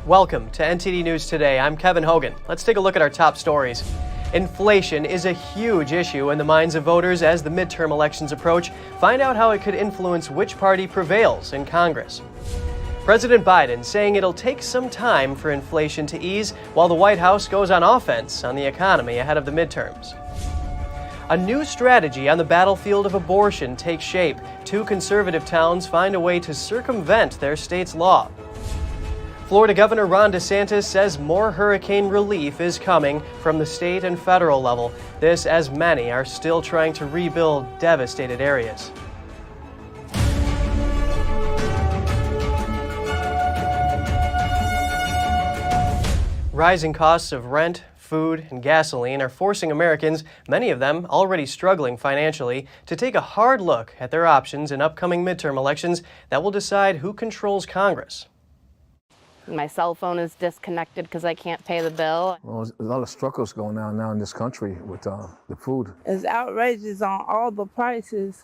Welcome to NTD News Today. I'm Kevin Hogan. Let's take a look at our top stories. Inflation is a huge issue in the minds of voters as the midterm elections approach. Find out how it could influence which party prevails in Congress. President Biden saying it'll take some time for inflation to ease while the White House goes on offense on the economy ahead of the midterms. A new strategy on the battlefield of abortion takes shape. 2 conservative towns find a way to circumvent their state's law. Florida Governor Ron DeSantis says more hurricane relief is coming from the state and federal level. This as many are still trying to rebuild devastated areas. Rising costs of rent, food, and gasoline are forcing Americans, many of them already struggling financially, to take a hard look at their options in upcoming midterm elections that will decide who controls Congress. My cell phone is disconnected because I can't pay the bill. Well, there's a lot of struggles going on now in this country with the food. It's outrageous on all the prices.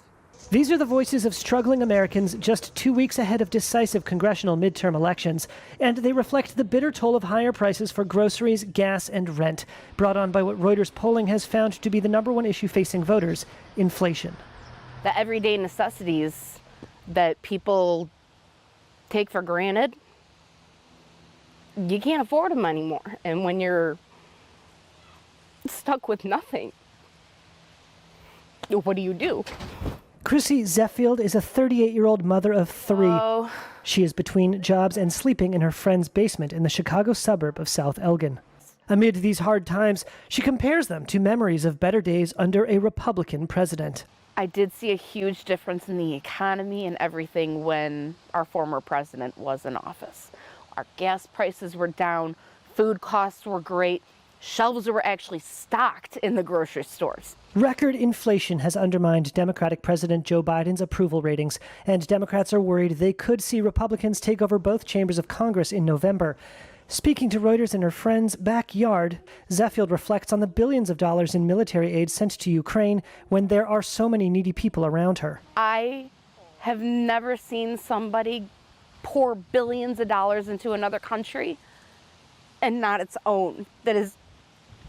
These are the voices of struggling Americans just 2 weeks ahead of decisive congressional midterm elections, and they reflect the bitter toll of higher prices for groceries, gas, and rent, brought on by what Reuters polling has found to be the #1 issue facing voters: inflation. The everyday necessities that people take for granted, you can't afford them anymore. And when you're stuck with nothing, what do? Chrissy Zeffield is a 38-year-old mother of 3. Oh. She is between jobs and sleeping in her friend's basement in the Chicago suburb of South Elgin. Amid these hard times, she compares them to memories of better days under a Republican president. I did see a huge difference in the economy and everything when our former president was in office. Our gas prices were down, food costs were great, shelves were actually stocked in the grocery stores. Record inflation has undermined Democratic President Joe Biden's approval ratings, and Democrats are worried they could see Republicans take over both chambers of Congress in November. Speaking to Reuters in her friend's backyard, Zeffield reflects on the billions of dollars in military aid sent to Ukraine when there are so many needy people around her. I have never seen somebody pour billions of dollars into another country and not its own, that is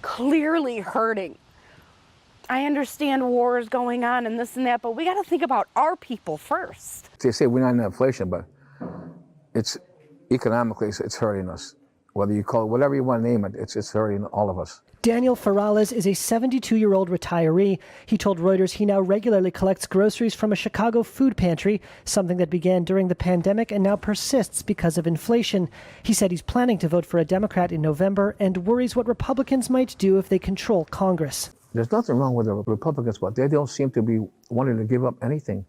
clearly hurting. I understand war is going on and this and that, but we got to think about our people first. They say we're not in inflation, but it's economically, it's hurting us. Whether you call it whatever you want to name it, it's hurting all of us. Daniel Ferrales is a 72-year-old retiree. He told Reuters he now regularly collects groceries from a Chicago food pantry, something that began during the pandemic and now persists because of inflation. He said he's planning to vote for a Democrat in November and worries what Republicans might do if they control Congress. There's nothing wrong with the Republicans, but they don't seem to be wanting to give up anything.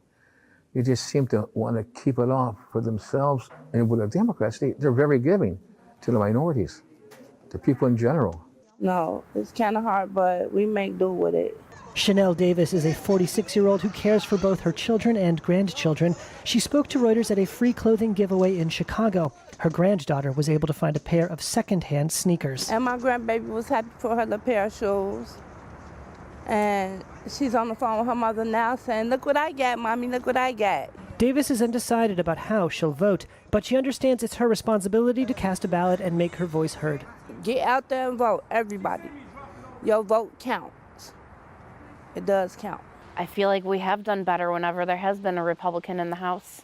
They just seem to want to keep it off for themselves. And with the Democrats, they're very giving to the minorities, to people in general. No, it's kind of hard, but we make do with it. Chanel Davis is a 46-year-old who cares for both her children and grandchildren. She spoke to Reuters at a free clothing giveaway in Chicago. Her granddaughter was able to find a pair of second-hand sneakers. And my grandbaby was happy for her little pair of shoes. And she's on the phone with her mother now saying, "Look what I got, Mommy, look what I got." Davis is undecided about how she'll vote, but she understands it's her responsibility to cast a ballot and make her voice heard. Get out there and vote, everybody. Your vote counts. It does count. I feel like we have done better whenever there has been a Republican in the House.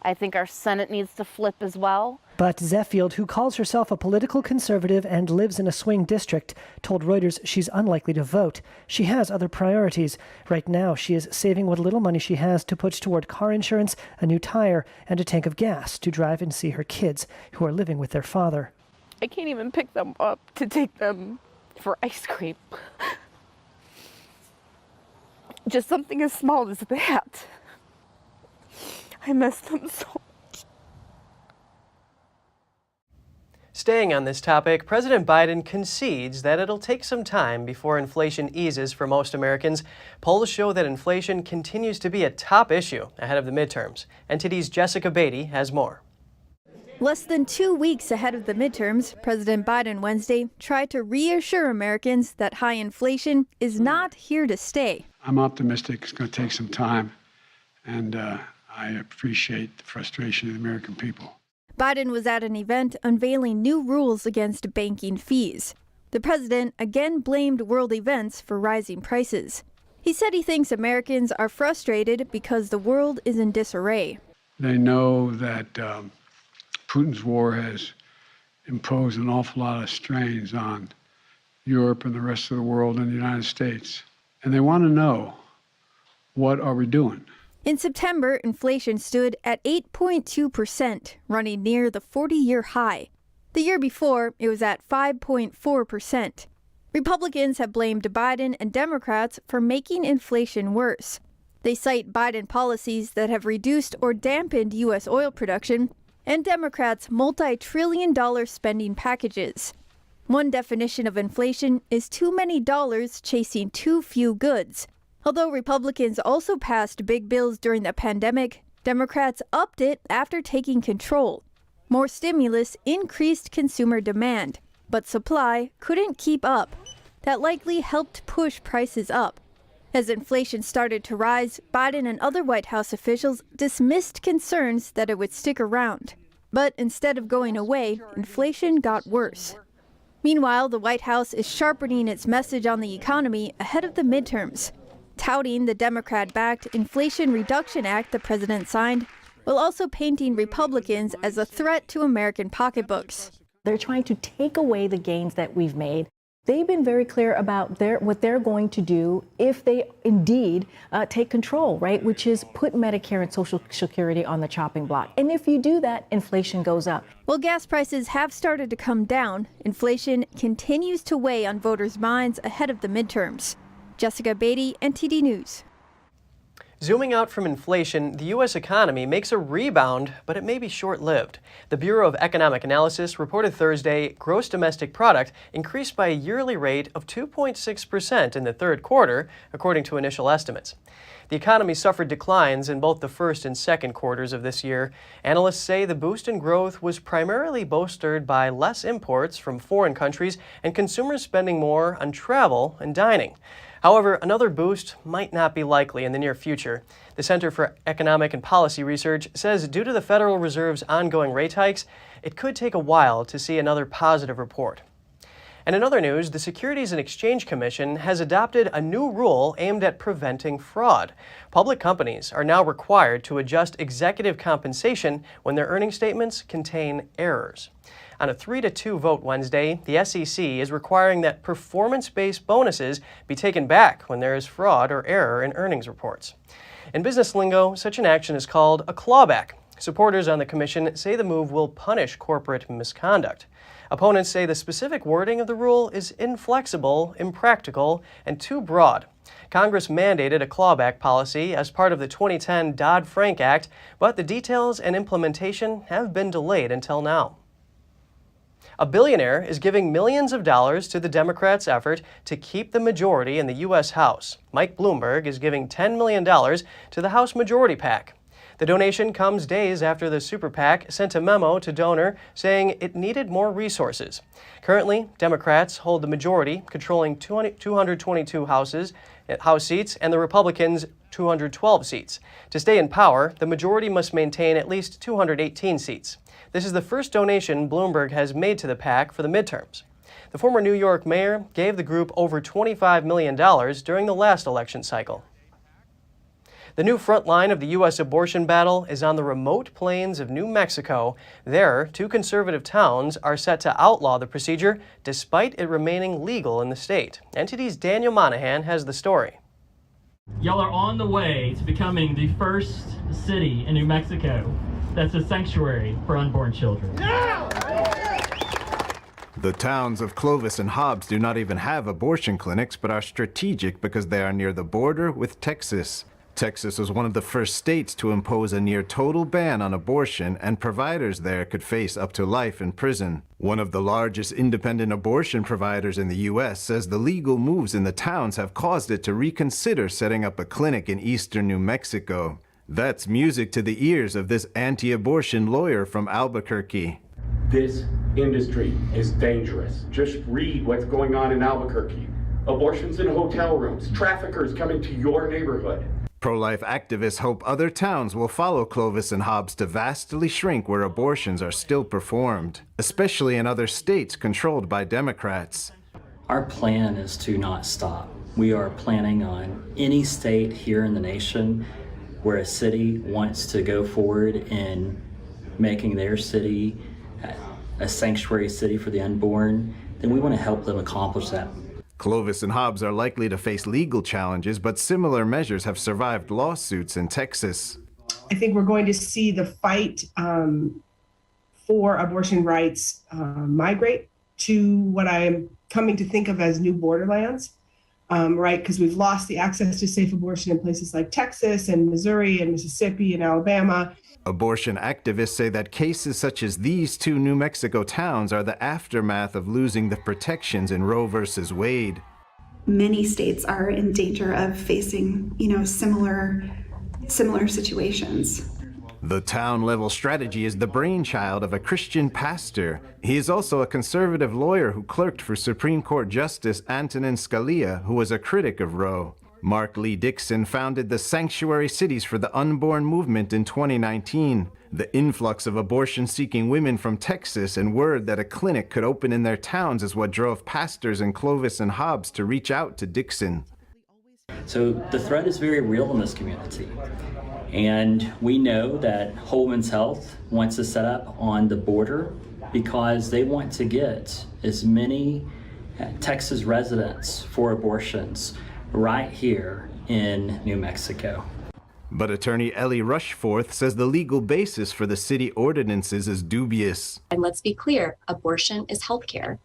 I think our Senate needs to flip as well. But Zeffield, who calls herself a political conservative and lives in a swing district, told Reuters she's unlikely to vote. She has other priorities. Right now, she is saving what little money she has to put toward car insurance, a new tire, and a tank of gas to drive and see her kids, who are living with their father. I can't even pick them up to take them for ice cream. Just something as small as that. I miss them so much. Staying on this topic, President Biden concedes that it'll take some time before inflation eases for most Americans. Polls show that inflation continues to be a top issue ahead of the midterms. NTD's Jessica Beatty has more. Less than 2 weeks ahead of the midterms, President Biden Wednesday tried to reassure Americans that high inflation is not here to stay. I'm optimistic it's going to take some time, and I appreciate the frustration of the American people. Biden was at an event unveiling new rules against banking fees. The president again blamed world events for rising prices. He said he thinks Americans are frustrated because the world is in disarray. They know that Putin's war has imposed an awful lot of strains on Europe and the rest of the world and the United States. And they want to know, what are we doing? In September, inflation stood at 8.2%, running near the 40-year high. The year before, it was at 5.4%. Republicans have blamed Biden and Democrats for making inflation worse. They cite Biden policies that have reduced or dampened U.S. oil production and Democrats' multi-trillion-dollar spending packages. One definition of inflation is too many dollars chasing too few goods. Although Republicans also passed big bills during the pandemic, Democrats upped it after taking control. More stimulus increased consumer demand, but supply couldn't keep up. That likely helped push prices up. As inflation started to rise, Biden and other White House officials dismissed concerns that it would stick around. But instead of going away, inflation got worse. Meanwhile, the White House is sharpening its message on the economy ahead of the midterms, touting the Democrat-backed Inflation Reduction Act the president signed, while also painting Republicans as a threat to American pocketbooks. They're trying to take away the gains that we've made. They've been very clear about what they're going to do if they indeed take control, right? Which is put Medicare and Social Security on the chopping block. And if you do that, inflation goes up. While gas prices have started to come down, inflation continues to weigh on voters' minds ahead of the midterms. Jessica Beatty, NTD News. Zooming out from inflation, the U.S. economy makes a rebound, but it may be short-lived. The Bureau of Economic Analysis reported Thursday gross domestic product increased by a yearly rate of 2.6% in the third quarter, according to initial estimates. The economy suffered declines in both the first and second quarters of this year. Analysts say the boost in growth was primarily bolstered by less imports from foreign countries and consumers spending more on travel and dining. However, another boost might not be likely in the near future. The Center for Economic and Policy Research says due to the Federal Reserve's ongoing rate hikes, it could take a while to see another positive report. And in other news, the Securities and Exchange Commission has adopted a new rule aimed at preventing fraud. Public companies are now required to adjust executive compensation when their earnings statements contain errors. On a 3-2 vote Wednesday, the SEC is requiring that performance-based bonuses be taken back when there is fraud or error in earnings reports. In business lingo, such an action is called a clawback. Supporters on the commission say the move will punish corporate misconduct. Opponents say the specific wording of the rule is inflexible, impractical, and too broad. Congress mandated a clawback policy as part of the 2010 Dodd-Frank Act, but the details and implementation have been delayed until now. A billionaire is giving millions of dollars to the Democrats' effort to keep the majority in the U.S. House. Mike Bloomberg is giving $10 million to the House Majority PAC. The donation comes days after the Super PAC sent a memo to donor saying it needed more resources. Currently, Democrats hold the majority, controlling 222 House seats, and the Republicans 212 seats. To stay in power, the majority must maintain at least 218 seats. This is the first donation Bloomberg has made to the PAC for the midterms. The former New York mayor gave the group over $25 million during the last election cycle. The new front line of the U.S. abortion battle is on the remote plains of New Mexico. There, 2 conservative towns are set to outlaw the procedure despite it remaining legal in the state. NTD's Daniel Monahan has the story. Y'all are on the way to becoming the first city in New Mexico that's a sanctuary for unborn children. The towns of Clovis and Hobbs do not even have abortion clinics, but are strategic because they are near the border with Texas. Texas was one of the first states to impose a near-total ban on abortion, and providers there could face up to life in prison. One of the largest independent abortion providers in the U.S. says the legal moves in the towns have caused it to reconsider setting up a clinic in eastern New Mexico. That's music to the ears of this anti-abortion lawyer from Albuquerque. This industry is dangerous. Just read what's going on in Albuquerque. Abortions in hotel rooms, traffickers coming to your neighborhood. Pro-life activists hope other towns will follow Clovis and Hobbs to vastly shrink where abortions are still performed, especially in other states controlled by Democrats. Our plan is to not stop. We are planning on any state here in the nation where a city wants to go forward in making their city a sanctuary city for the unborn, then we want to help them accomplish that. Clovis and Hobbs are likely to face legal challenges, but similar measures have survived lawsuits in Texas. I think we're going to see the fight for abortion rights migrate to what I am coming to think of as new borderlands, right? Because we've lost the access to safe abortion in places like Texas and Missouri and Mississippi and Alabama. Abortion activists say that cases such as these two New Mexico towns are the aftermath of losing the protections in Roe versus Wade. Many states are in danger of facing, similar situations. The town-level strategy is the brainchild of a Christian pastor. He is also a conservative lawyer who clerked for Supreme Court Justice Antonin Scalia, who was a critic of Roe. Mark Lee Dixon founded the Sanctuary Cities for the Unborn movement in 2019. The influx of abortion-seeking women from Texas and word that a clinic could open in their towns is what drove pastors in Clovis and Hobbs to reach out to Dixon. So the threat is very real in this community. And we know that Whole Women's Health wants to set up on the border because they want to get as many Texas residents for abortions right here in New Mexico. But attorney Ellie Rushforth says the legal basis for the city ordinances is dubious. And let's be clear, abortion is healthcare,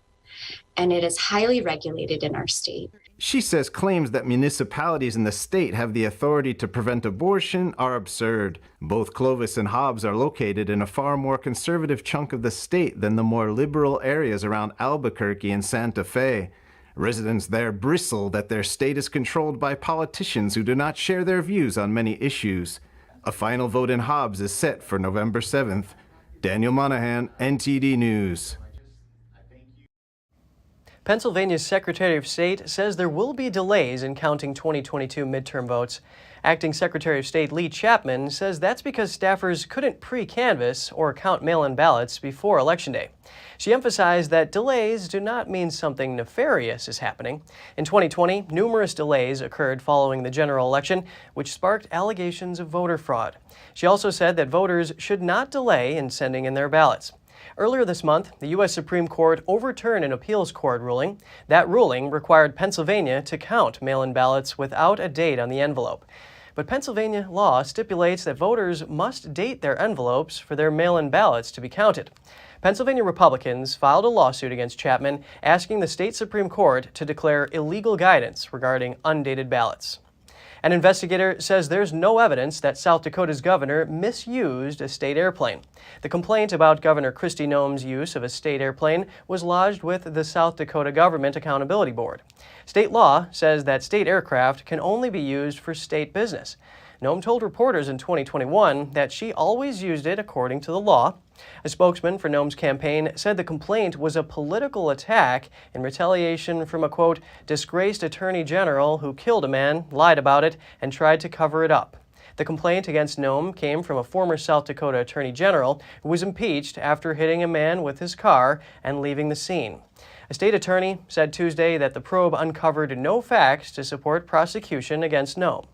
and it is highly regulated in our state. She says claims that municipalities in the state have the authority to prevent abortion are absurd. Both Clovis and Hobbs are located in a far more conservative chunk of the state than the more liberal areas around Albuquerque and Santa Fe. Residents there bristle that their state is controlled by politicians who do not share their views on many issues. A final vote in Hobbs is set for November 7th. Daniel Monahan, NTD News. Pennsylvania's Secretary of State says there will be delays in counting 2022 midterm votes. Acting Secretary of State Lee Chapman says that's because staffers couldn't pre-canvass or count mail-in ballots before Election Day. She emphasized that delays do not mean something nefarious is happening. In 2020, numerous delays occurred following the general election, which sparked allegations of voter fraud. She also said that voters should not delay in sending in their ballots. Earlier this month, the U.S. Supreme Court overturned an appeals court ruling. That ruling required Pennsylvania to count mail-in ballots without a date on the envelope. But Pennsylvania law stipulates that voters must date their envelopes for their mail-in ballots to be counted. Pennsylvania Republicans filed a lawsuit against Chapman asking the state Supreme Court to declare illegal guidance regarding undated ballots. An investigator says there's no evidence that South Dakota's governor misused a state airplane. The complaint about Governor Kristi Noem's use of a state airplane was lodged with the South Dakota Government Accountability Board. State law says that state aircraft can only be used for state business. Noem told reporters in 2021 that she always used it according to the law. A spokesman for Noem's campaign said the complaint was a political attack in retaliation from a, quote, disgraced attorney general who killed a man, lied about it, and tried to cover it up. The complaint against Noem came from a former South Dakota attorney general who was impeached after hitting a man with his car and leaving the scene. A state attorney said Tuesday that the probe uncovered no facts to support prosecution against Noem.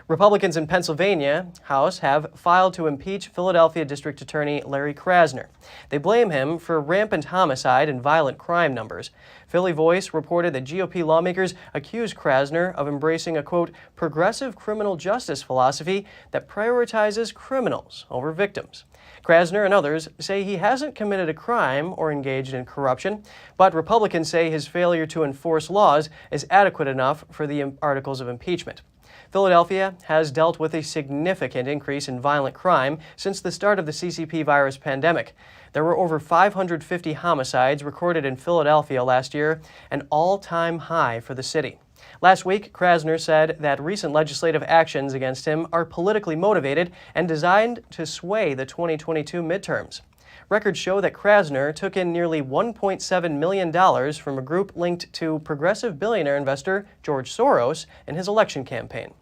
Republicans in Pennsylvania House have filed to impeach Philadelphia District Attorney Larry Krasner. They blame him for rampant homicide and violent crime numbers. Philly Voice reported that GOP lawmakers accused Krasner of embracing a, quote, progressive criminal justice philosophy that prioritizes criminals over victims. Krasner and others say he hasn't committed a crime or engaged in corruption, but Republicans say his failure to enforce laws is adequate enough for the articles of impeachment. Philadelphia has dealt with a significant increase in violent crime since the start of the CCP virus pandemic. There were over 550 homicides recorded in Philadelphia last year, an all-time high for the city. Last week, Krasner said that recent legislative actions against him are politically motivated and designed to sway the 2022 midterms. Records show that Krasner took in nearly $1.7 million from a group linked to progressive billionaire investor George Soros in his election campaign.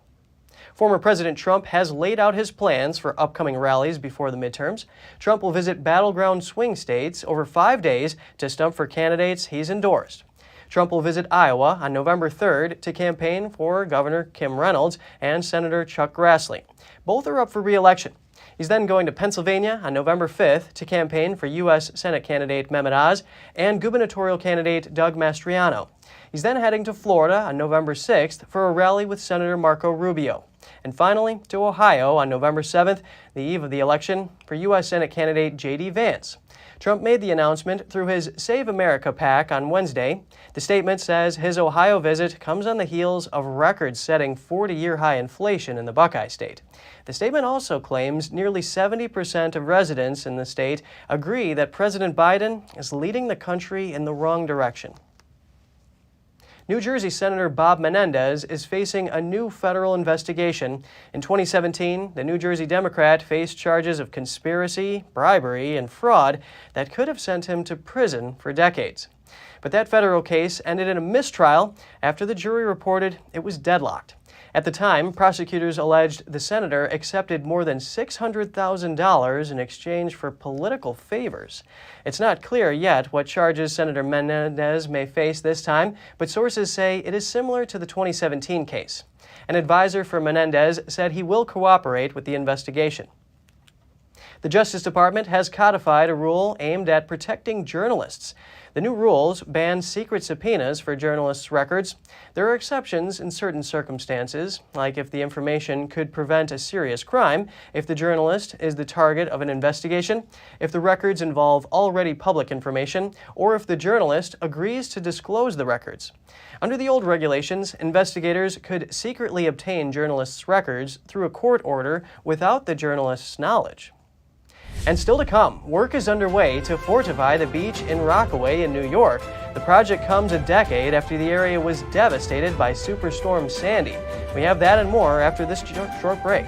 Former President Trump has laid out his plans for upcoming rallies before the midterms. Trump will visit battleground swing states over 5 days to stump for candidates he's endorsed. Trump will visit Iowa on November 3rd to campaign for Governor Kim Reynolds and Senator Chuck Grassley. Both are up for re-election. He's then going to Pennsylvania on November 5th to campaign for U.S. Senate candidate Mehmet Oz and gubernatorial candidate Doug Mastriano. He's then heading to Florida on November 6th for a rally with Senator Marco Rubio. And finally, to Ohio on November 7th, the eve of the election, for U.S. Senate candidate J.D. Vance. Trump made the announcement through his Save America PAC on Wednesday. The statement says his Ohio visit comes on the heels of record-setting 40-year high inflation in the Buckeye State. The statement also claims nearly 70% of residents in the state agree that President Biden is leading the country in the wrong direction. New Jersey Senator Bob Menendez is facing a new federal investigation. In 2017, the New Jersey Democrat faced charges of conspiracy, bribery, and fraud that could have sent him to prison for decades. But that federal case ended in a mistrial after the jury reported it was deadlocked. At the time, prosecutors alleged the senator accepted more than $600,000 in exchange for political favors. It's not clear yet what charges Senator Menendez may face this time, but sources say it is similar to the 2017 case. An advisor for Menendez said he will cooperate with the investigation. The Justice Department has codified a rule aimed at protecting journalists. The new rules ban secret subpoenas for journalists' records. There are exceptions in certain circumstances, like if the information could prevent a serious crime, if the journalist is the target of an investigation, if the records involve already public information, or if the journalist agrees to disclose the records. Under the old regulations, investigators could secretly obtain journalists' records through a court order without the journalist's knowledge. And still to come, work is underway to fortify the beach in Rockaway in New York. The project comes a decade after the area was devastated by Superstorm Sandy. We have that and more after this short break.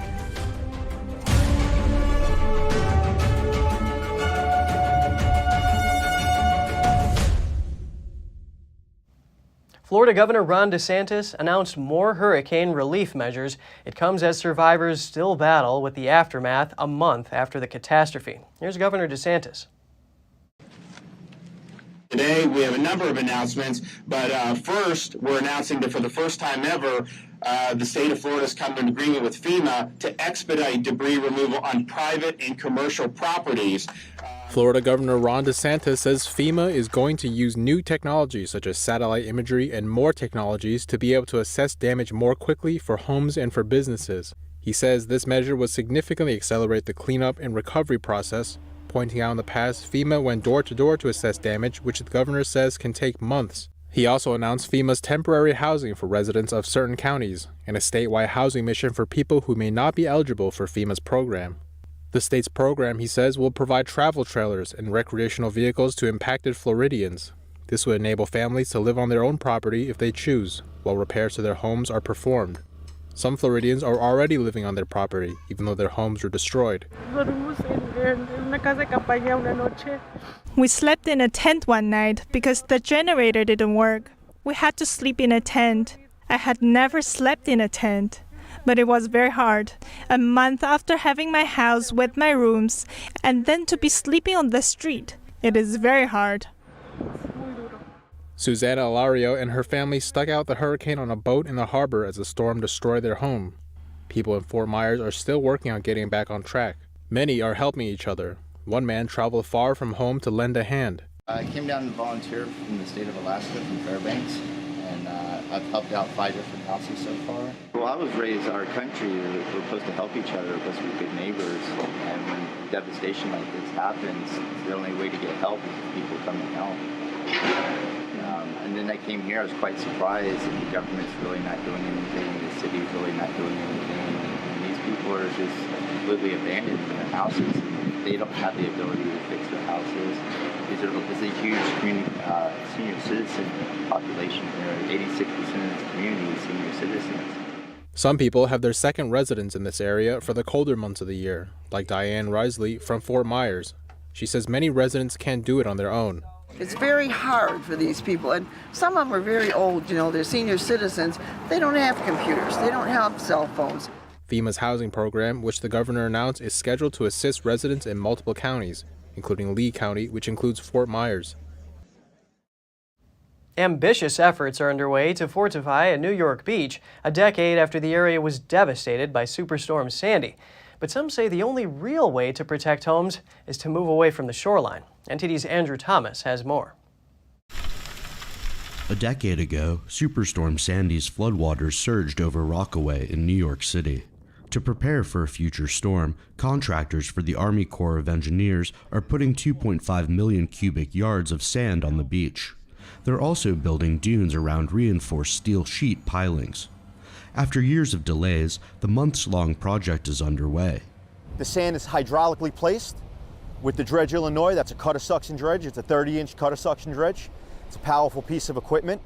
Florida Governor Ron DeSantis announced more hurricane relief measures. It comes as survivors still battle with the aftermath a month after the catastrophe. Here's Governor DeSantis. Today, we have a number of announcements, but first, we're announcing that for the first time ever, the state of Florida has come to an agreement with FEMA to expedite debris removal on private and commercial properties. Florida Governor Ron DeSantis says FEMA is going to use new technologies such as satellite imagery and more technologies to be able to assess damage more quickly for homes and for businesses. He says this measure will significantly accelerate the cleanup and recovery process, pointing out in the past FEMA went door to door to assess damage, which the governor says can take months. He also announced FEMA's temporary housing for residents of certain counties and a statewide housing mission for people who may not be eligible for FEMA's program. The state's program, he says, will provide travel trailers and recreational vehicles to impacted Floridians. This would enable families to live on their own property if they choose, while repairs to their homes are performed. Some Floridians are already living on their property, even though their homes were destroyed. We slept in a tent one night because the generator didn't work. We had to sleep in a tent. I had never slept in a tent. But it was very hard. A month after having my house with my rooms, and then to be sleeping on the street. It is very hard. Susanna Alario and her family stuck out the hurricane on a boat in the harbor as the storm destroyed their home. People in Fort Myers are still working on getting back on track. Many are helping each other. One man traveled far from home to lend a hand. I came down and volunteered from the state of Alaska, from Fairbanks. And I've helped out 5 different houses so far. Well, I was raised our country, we're supposed to help each other, we're supposed to be good neighbors. And when devastation like this happens, the only way to get help is if people come and help. And then I came here, I was quite surprised, and the government's really not doing anything, the city's really not doing anything. And these people are just completely abandoned in their houses. And they don't have the ability to fix their houses. It's a huge community, senior citizen population here. 86% of the community is senior citizens. Some people have their second residence in this area for the colder months of the year, like Diane Risley from Fort Myers. She says many residents can't do it on their own. It's very hard for these people, and some of them are very old, they're senior citizens. They don't have computers, they don't have cell phones. FEMA's housing program, which the governor announced is scheduled to assist residents in multiple counties, including Lee County, which includes Fort Myers. Ambitious efforts are underway to fortify a New York beach a decade after the area was devastated by Superstorm Sandy. But some say the only real way to protect homes is to move away from the shoreline. NTD's Andrew Thomas has more. A decade ago, Superstorm Sandy's floodwaters surged over Rockaway in New York City. To prepare for a future storm, contractors for the Army Corps of Engineers are putting 2.5 million cubic yards of sand on the beach. They're also building dunes around reinforced steel sheet pilings. After years of delays, the months-long project is underway. The sand is hydraulically placed with the Dredge Illinois. That's a cutter suction dredge. It's a 30-inch cutter suction dredge. It's a powerful piece of equipment,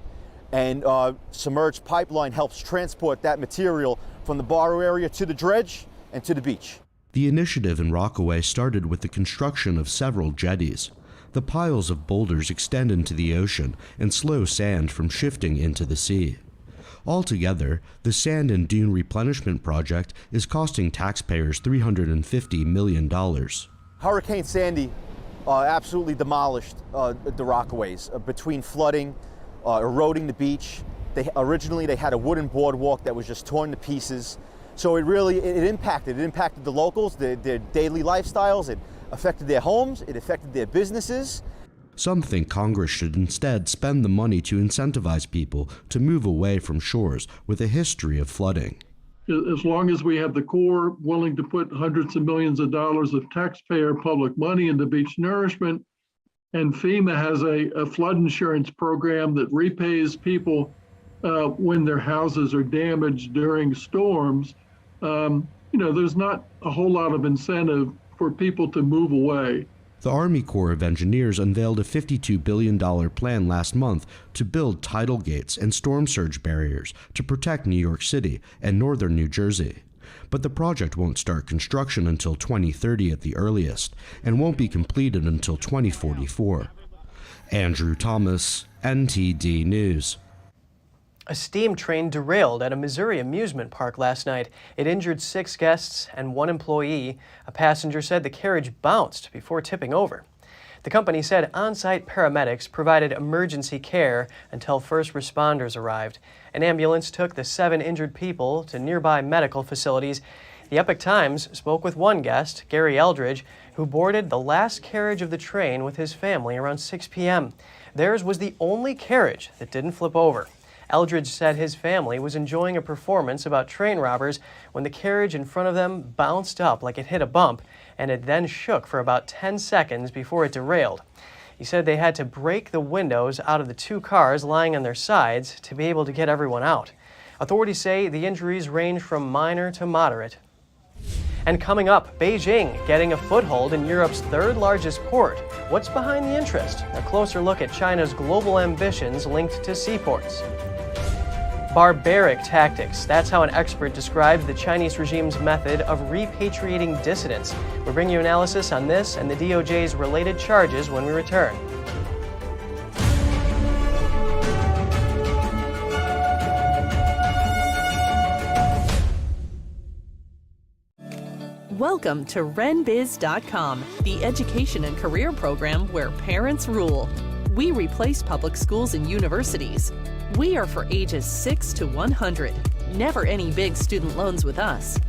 and submerged pipeline helps transport that material from the borrow area to the dredge and to the beach. The initiative in Rockaway started with the construction of several jetties. The piles of boulders extend into the ocean and slow sand from shifting into the sea. Altogether, the Sand and Dune Replenishment Project is costing taxpayers $350 million. Hurricane Sandy absolutely demolished the Rockaways between flooding, eroding the beach. Originally they had a wooden boardwalk that was just torn to pieces. So it impacted the locals, their daily lifestyles. It affected their homes, it affected their businesses. Some think Congress should instead spend the money to incentivize people to move away from shores with a history of flooding. As long as we have the Corps willing to put hundreds of millions of dollars of taxpayer public money into beach nourishment, and FEMA has a flood insurance program that repays people when their houses are damaged during storms, there's not a whole lot of incentive for people to move away. The Army Corps of Engineers unveiled a $52 billion plan last month to build tidal gates and storm surge barriers to protect New York City and northern New Jersey. But the project won't start construction until 2030 at the earliest and won't be completed until 2044. Andrew Thomas, NTD News. A steam train derailed at a Missouri amusement park last night. It injured 6 guests and 1 employee. A passenger said the carriage bounced before tipping over. The company said on-site paramedics provided emergency care until first responders arrived. An ambulance took the 7 injured people to nearby medical facilities. The Epoch Times spoke with one guest, Gary Eldridge, who boarded the last carriage of the train with his family around 6 p.m. Theirs was the only carriage that didn't flip over. Eldridge said his family was enjoying a performance about train robbers when the carriage in front of them bounced up like it hit a bump, and it then shook for about 10 seconds before it derailed. He said they had to break the windows out of the 2 cars lying on their sides to be able to get everyone out. Authorities say the injuries range from minor to moderate. And coming up, Beijing getting a foothold in Europe's 3rd largest port. What's behind the interest? A closer look at China's global ambitions linked to seaports. Barbaric tactics. That's how an expert describes the Chinese regime's method of repatriating dissidents. We'll bring you analysis on this and the DOJ's related charges when we return. Welcome to RenBiz.com, the education and career program where parents rule. We replace public schools and universities. We are for ages 6 to 100. Never any big student loans with us.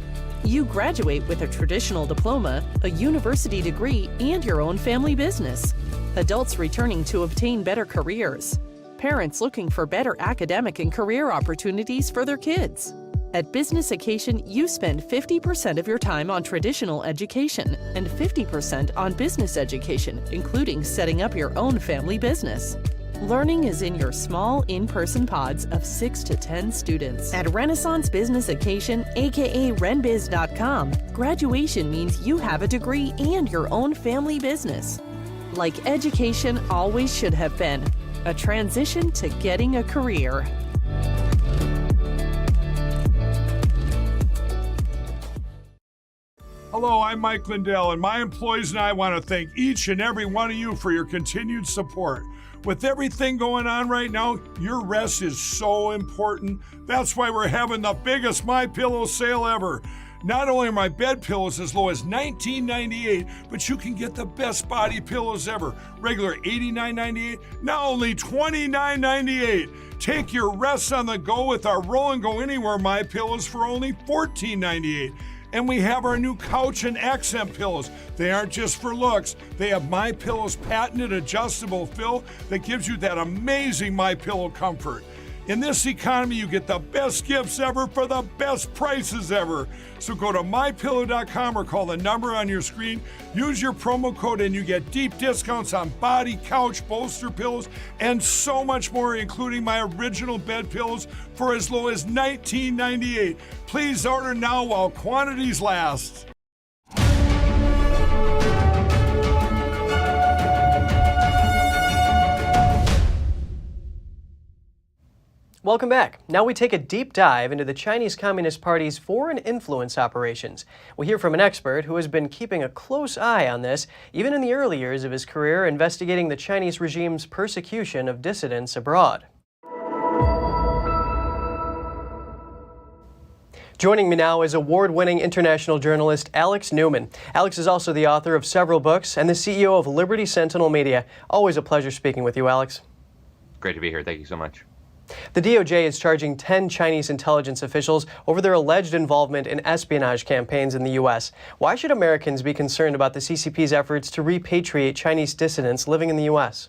You graduate with a traditional diploma, a university degree, and your own family business. Adults returning to obtain better careers. Parents looking for better academic and career opportunities for their kids. At Business Occasion, you spend 50% of your time on traditional education and 50% on business education, including setting up your own family business. Learning is in your small, in-person pods of 6 to 10 students. At Renaissance Business Occasion, aka RenBiz.com, graduation means you have a degree and your own family business. Like education always should have been, a transition to getting a career. Hello, I'm Mike Lindell, and my employees and I want to thank each and every one of you for your continued support. With everything going on right now, your rest is so important. That's why we're having the biggest MyPillow sale ever. Not only are my bed pillows as low as $19.98, but you can get the best body pillows ever. Regular $89.98, now only $29.98. Take your rest on the go with our Roll and Go Anywhere MyPillows for only $14.98. And we have our new couch and accent pillows. They aren't just for looks. They have MyPillow's patented adjustable fill that gives you that amazing MyPillow comfort. In this economy, you get the best gifts ever for the best prices ever. So go to mypillow.com or call the number on your screen. Use your promo code and you get deep discounts on body, couch, bolster pillows, and so much more, including my original bed pillows for as low as $19.98. Please order now while quantities last. Welcome back. Now we take a deep dive into the Chinese Communist Party's foreign influence operations. We hear from an expert who has been keeping a close eye on this, even in the early years of his career investigating the Chinese regime's persecution of dissidents abroad. Joining me now is award-winning international journalist Alex Newman. Alex is also the author of several books and the CEO of Liberty Sentinel Media. Always a pleasure speaking with you, Alex. Great to be here. Thank you so much. The DOJ is charging 10 Chinese intelligence officials over their alleged involvement in espionage campaigns in the U.S. Why should Americans be concerned about the CCP's efforts to repatriate Chinese dissidents living in the U.S.?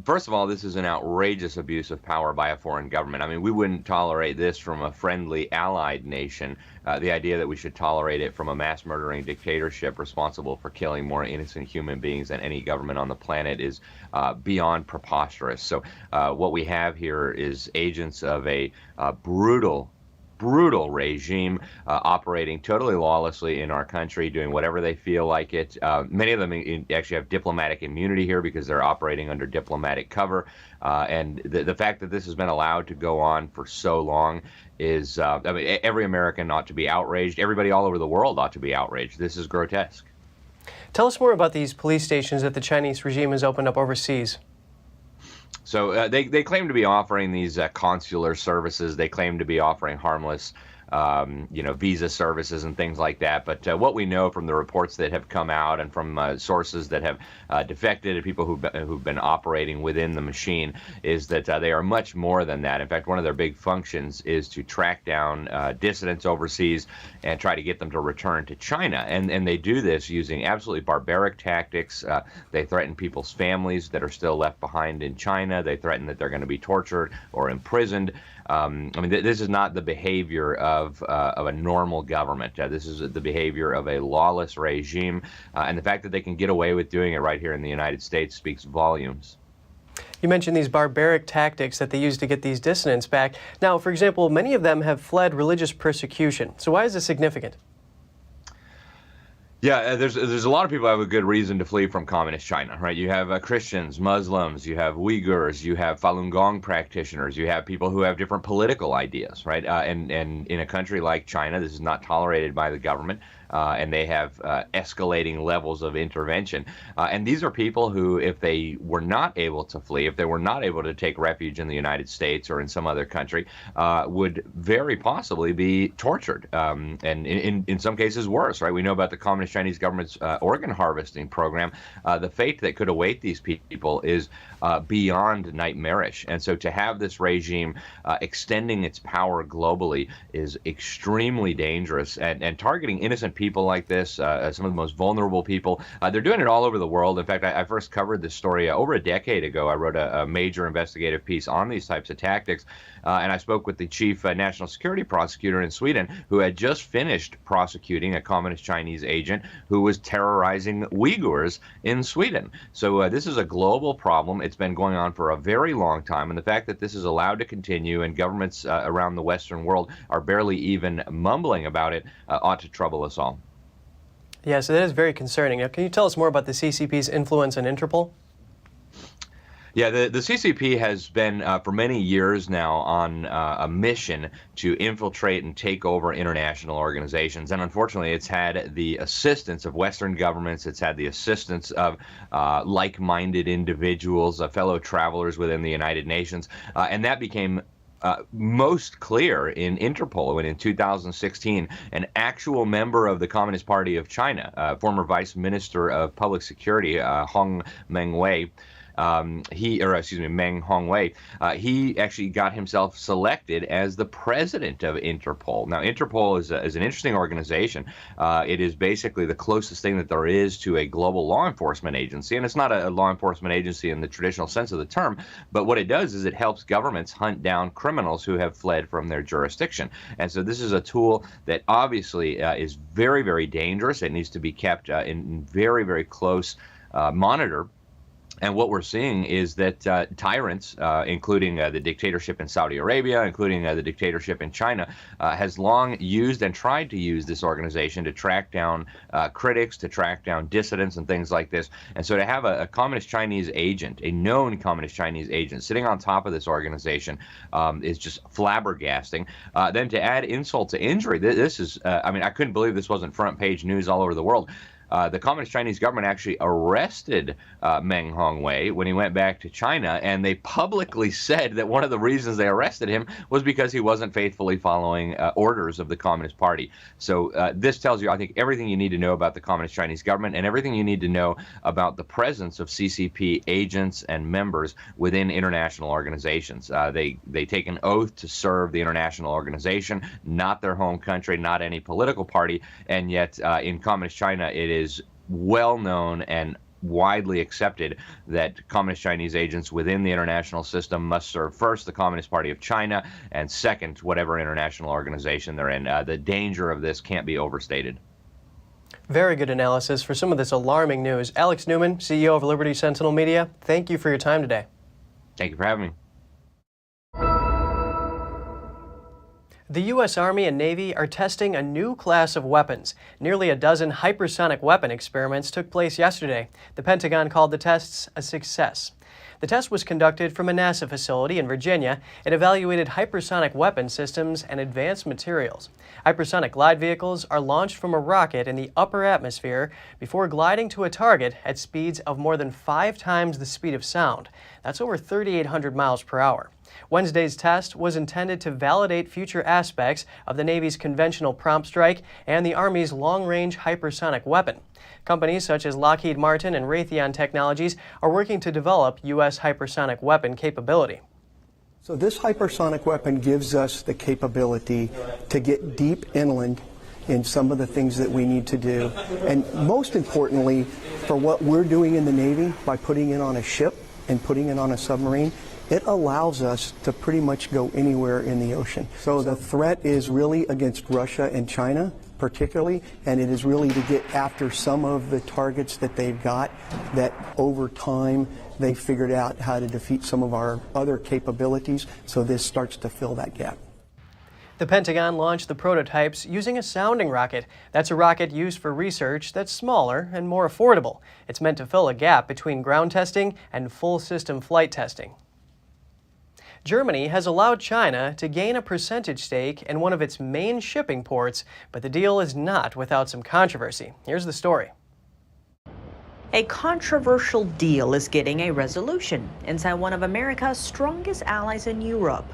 First of all, this is an outrageous abuse of power by a foreign government. I mean, we wouldn't tolerate this from a friendly allied nation. The idea that we should tolerate it from a mass murdering dictatorship responsible for killing more innocent human beings than any government on the planet is beyond preposterous. So what we have here is agents of a brutal regime operating totally lawlessly in our country, doing whatever they feel like it. Many of them actually have diplomatic immunity here because they're operating under diplomatic cover. And the fact that this has been allowed to go on for so long is, I mean, every American ought to be outraged. Everybody all over the world ought to be outraged. This is grotesque. Tell us more about these police stations that the Chinese regime has opened up overseas. So they claim to be offering these consular services. They claim to be offering harmless, visa services and things like that. But what we know from the reports that have come out and from sources that have defected and people who've been operating within the machine is that they are much more than that. In fact, one of their big functions is to track down dissidents overseas and try to get them to return to China. And they do this using absolutely barbaric tactics. They threaten people's families that are still left behind in China. They threaten that they're going to be tortured or imprisoned. I mean, this is not the behavior of a normal government. This is the behavior of a lawless regime. And the fact that they can get away with doing it right here in the United States speaks volumes. You mentioned ththese barbaric tactics that they use to get these dissidents back. Now, for example, many of them have fled religious persecution. So why is this significant? Yeah, there's a lot of people who have a good reason to flee from communist China, right? You have Christians, Muslims, you have Uyghurs, you have Falun Gong practitioners, you have people who have different political ideas, right? And in a country like China, this is not tolerated by the government. And they have escalating levels of intervention. And these are people who, if they were not able to flee, if they were not able to take refuge in the United States or in some other country, would very possibly be tortured. And in some cases worse, right? We know about the Communist Chinese government's organ harvesting program. The fate that could await these people is beyond nightmarish. And so to have this regime extending its power globally is extremely dangerous and targeting innocent people like this, some of the most vulnerable people. They're doing it all over the world. In fact, I first covered this story over a decade ago. I wrote a major investigative piece on these types of tactics, and I spoke with the chief national security prosecutor in Sweden, who had just finished prosecuting a communist Chinese agent who was terrorizing Uyghurs in Sweden. So this is a global problem. It's been going on for a very long time, and the fact that this is allowed to continue and governments around the Western world are barely even mumbling about it ought to trouble us all. Yeah, so that is very concerning. Now, can you tell us more about the CCP's influence on Interpol? Yeah, the CCP has been for many years now on a mission to infiltrate and take over international organizations. And unfortunately, it's had the assistance of Western governments. It's had the assistance of like-minded individuals, fellow travelers within the United Nations. And that became most clear in Interpol when in 2016, an actual member of the Communist Party of China, former Vice Minister of Public Security, Meng Hongwei, he actually got himself selected as the president of Interpol. Now, Interpol is an interesting organization. It is basically the closest thing that there is to a global law enforcement agency, and it's not a law enforcement agency in the traditional sense of the term, but what it does is it helps governments hunt down criminals who have fled from their jurisdiction. And so this is a tool that obviously is very, very dangerous. It needs to be kept in very, very close monitor. And what we're seeing is that tyrants, including the dictatorship in Saudi Arabia, including the dictatorship in China, has long used and tried to use this organization to track down critics, to track down dissidents and things like this. And so to have a communist Chinese agent, a known communist Chinese agent, sitting on top of this organization is just flabbergasting. Then to add insult to injury, this is, I mean, I couldn't believe this wasn't front page news all over the world. The Communist Chinese government actually arrested Meng Hongwei when he went back to China, and they publicly said that one of the reasons they arrested him was because he wasn't faithfully following orders of the Communist Party. So this tells you, I think, everything you need to know about the Communist Chinese government and everything you need to know about the presence of CCP agents and members within international organizations. They take an oath to serve the international organization, not their home country, not any political party, and yet in Communist China it is well known and widely accepted that Communist Chinese agents within the international system must serve first the Communist Party of China and second whatever international organization they're in. The danger of this can't be overstated. Very good analysis for some of this alarming news. Alex Newman, CEO of Liberty Sentinel Media, thank you for your time today. Thank you for having me. The U.S. Army and Navy are testing a new class of weapons. Nearly a dozen hypersonic weapon experiments took place yesterday. The Pentagon called the tests a success. The test was conducted from a NASA facility in Virginia. It evaluated hypersonic weapon systems and advanced materials. Hypersonic glide vehicles are launched from a rocket in the upper atmosphere before gliding to a target at speeds of more than 5 times the speed of sound. That's over 3,800 miles per hour. Wednesday's test was intended to validate future aspects of the Navy's conventional prompt strike and the Army's long-range hypersonic weapon. Companies such as Lockheed Martin and Raytheon Technologies are working to develop U.S. hypersonic weapon capability. So this hypersonic weapon gives us the capability to get deep inland in some of the things that we need to do. And most importantly, for what we're doing in the Navy, by putting it on a ship and putting it on a submarine, it allows us to pretty much go anywhere in the ocean. So the threat is really against Russia and China particularly, and it is really to get after some of the targets that they've got that over time they figured out how to defeat some of our other capabilities, so this starts to fill that gap. The Pentagon launched the prototypes using a sounding rocket. That's a rocket used for research that's smaller and more affordable. It's meant to fill a gap between ground testing and full system flight testing. Germany has allowed China to gain a percentage stake in one of its main shipping ports, but the deal is not without some controversy. Here's the story. A controversial deal is getting a resolution inside one of America's strongest allies in Europe.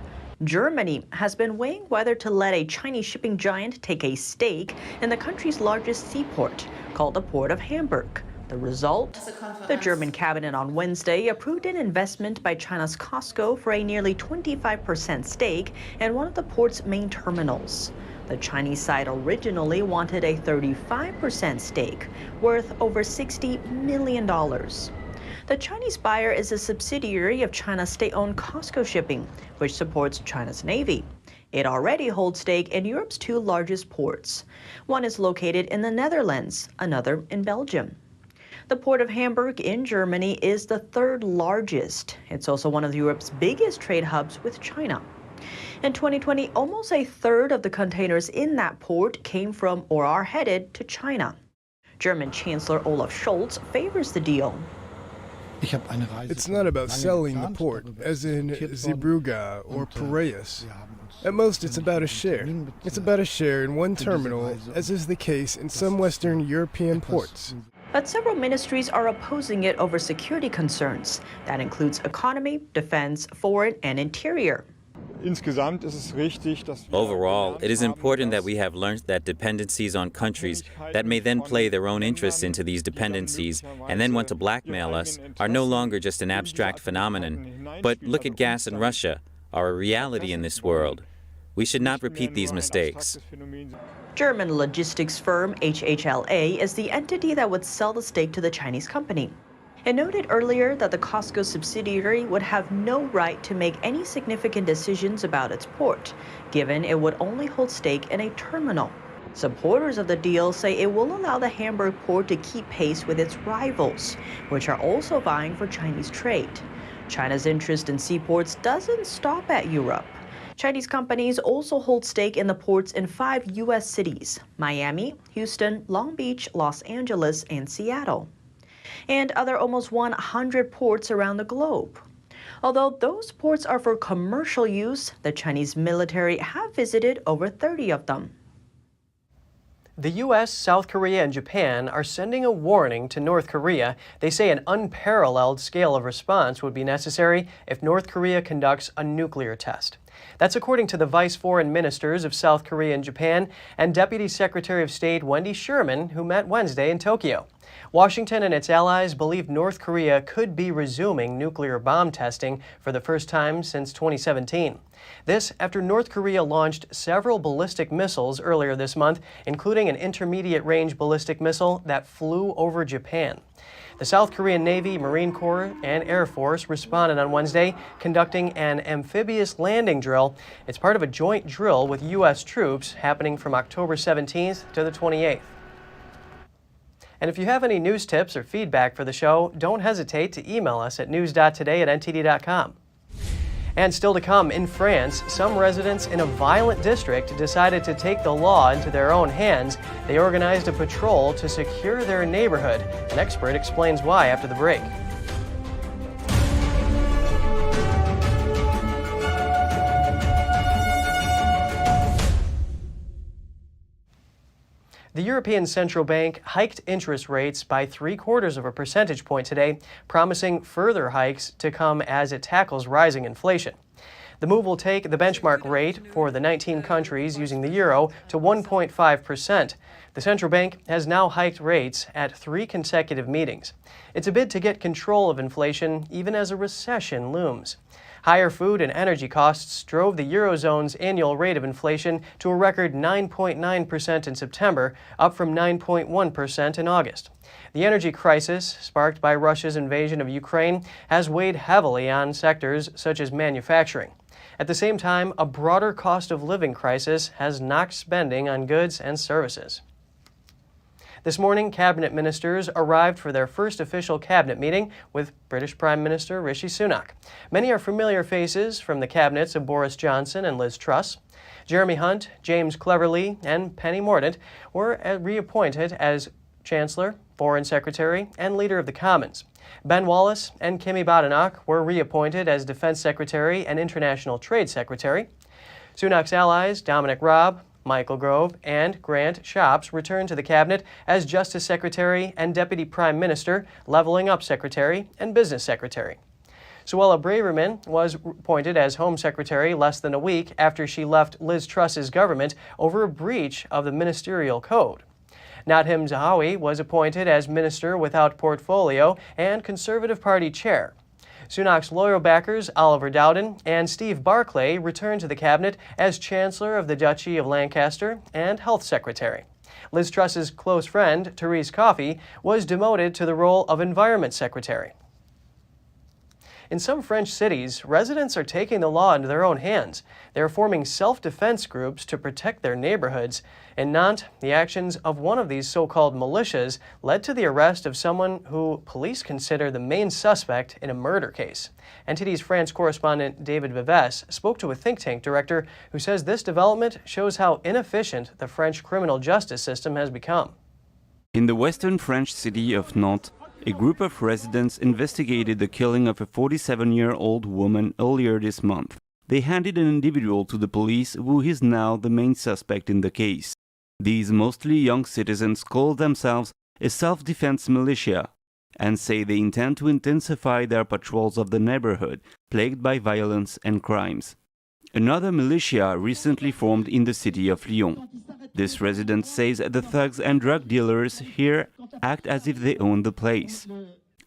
Germany has been weighing whether to let a Chinese shipping giant take a stake in the country's largest seaport, called the Port of Hamburg. The result? The German cabinet on Wednesday approved an investment by China's COSCO for a nearly 25% stake in one of the port's main terminals. The Chinese side originally wanted a 35% stake, worth over $60 million. The Chinese buyer is a subsidiary of China's state-owned COSCO Shipping, which supports China's Navy. It already holds stake in Europe's 2 largest ports. One is located in the Netherlands, another in Belgium. The Port of Hamburg in Germany is the 3rd largest. It's also one of Europe's biggest trade hubs with China. In 2020, almost a third of the containers in that port came from or are headed to China. German Chancellor Olaf Scholz favors the deal. It's not about selling the port, as in Zeebrugge or Piraeus. At most, it's about a share. It's about a share in one terminal, as is the case in some Western European ports. But several ministries are opposing it over security concerns. That includes economy, defense, foreign, and interior. Overall, it is important that we have learned that dependencies on countries that may then play their own interests into these dependencies and then want to blackmail us are no longer just an abstract phenomenon, but look at gas in Russia, are a reality in this world. We should not repeat these mistakes. German logistics firm HHLA is the entity that would sell the stake to the Chinese company. It noted earlier that the Costco subsidiary would have no right to make any significant decisions about its port, given it would only hold stake in a terminal. Supporters of the deal say it will allow the Hamburg port to keep pace with its rivals, which are also vying for Chinese trade. China's interest in seaports doesn't stop at Europe. Chinese companies also hold stake in the ports in 5 U.S. cities: Miami, Houston, Long Beach, Los Angeles, and Seattle, and other almost 100 ports around the globe. Although those ports are for commercial use, the Chinese military have visited over 30 of them. The U.S., South Korea, and Japan are sending a warning to North Korea. They say an unparalleled scale of response would be necessary if North Korea conducts a nuclear test. That's according to the Vice Foreign Ministers of South Korea and Japan and Deputy Secretary of State Wendy Sherman, who met Wednesday in Tokyo. Washington and its allies believe North Korea could be resuming nuclear bomb testing for the first time since 2017. This after North Korea launched several ballistic missiles earlier this month, including an intermediate-range ballistic missile that flew over Japan. The South Korean Navy, Marine Corps, and Air Force responded on Wednesday, conducting an amphibious landing drill. It's part of a joint drill with U.S. troops happening from October 17th to the 28th. And if you have any news tips or feedback for the show, don't hesitate to email us at news.today@ntd.com. And still to come, in France, some residents in a violent district decided to take the law into their own hands. They organized a patrol to secure their neighborhood. An expert explains why after the break. The European Central Bank hiked interest rates by 0.75 percentage point today, promising further hikes to come as it tackles rising inflation. The move will take the benchmark rate for the 19 countries using the euro to 1.5%. The central bank has now hiked rates at 3 consecutive meetings. It's a bid to get control of inflation even as a recession looms. Higher food and energy costs drove the Eurozone's annual rate of inflation to a record 9.9% in September, up from 9.1% in August. The energy crisis, sparked by Russia's invasion of Ukraine, has weighed heavily on sectors such as manufacturing. At the same time, a broader cost of living crisis has knocked spending on goods and services. This morning, cabinet ministers arrived for their first official cabinet meeting with British Prime Minister Rishi Sunak. Many are familiar faces from the cabinets of Boris Johnson and Liz Truss. Jeremy Hunt, James Cleverly, and Penny Mordaunt were reappointed as Chancellor, Foreign Secretary, and Leader of the Commons. Ben Wallace and Kimi Badenoch were reappointed as Defense Secretary and International Trade Secretary. Sunak's allies, Dominic Raab, Michael Gove, and Grant Shapps returned to the cabinet as Justice Secretary and Deputy Prime Minister, Leveling Up Secretary, and Business Secretary. Suella Braverman was appointed as Home Secretary less than a week after she left Liz Truss's government over a breach of the ministerial code. Nadhim Zahawi was appointed as Minister without Portfolio and Conservative Party Chair. Sunak's loyal backers, Oliver Dowden and Steve Barclay, returned to the cabinet as Chancellor of the Duchy of Lancaster and Health Secretary. Liz Truss's close friend, Therese Coffey, was demoted to the role of Environment Secretary. In some French cities, residents are taking the law into their own hands. They are forming self-defense groups to protect their neighborhoods. In Nantes, the actions of one of these so-called militias led to the arrest of someone who police consider the main suspect in a murder case. NTD's France correspondent David Vives spoke to a think tank director who says this development shows how inefficient the French criminal justice system has become. In the western French city of Nantes, A group of residents investigated the killing of a 47-year-old woman earlier this month. They handed an individual to the police who is now the main suspect in the case. These mostly young citizens call themselves a self-defense militia and say they intend to intensify their patrols of the neighborhood plagued by violence and crimes. Another militia recently formed in the city of Lyon. This resident says the thugs and drug dealers here act as if they own the place.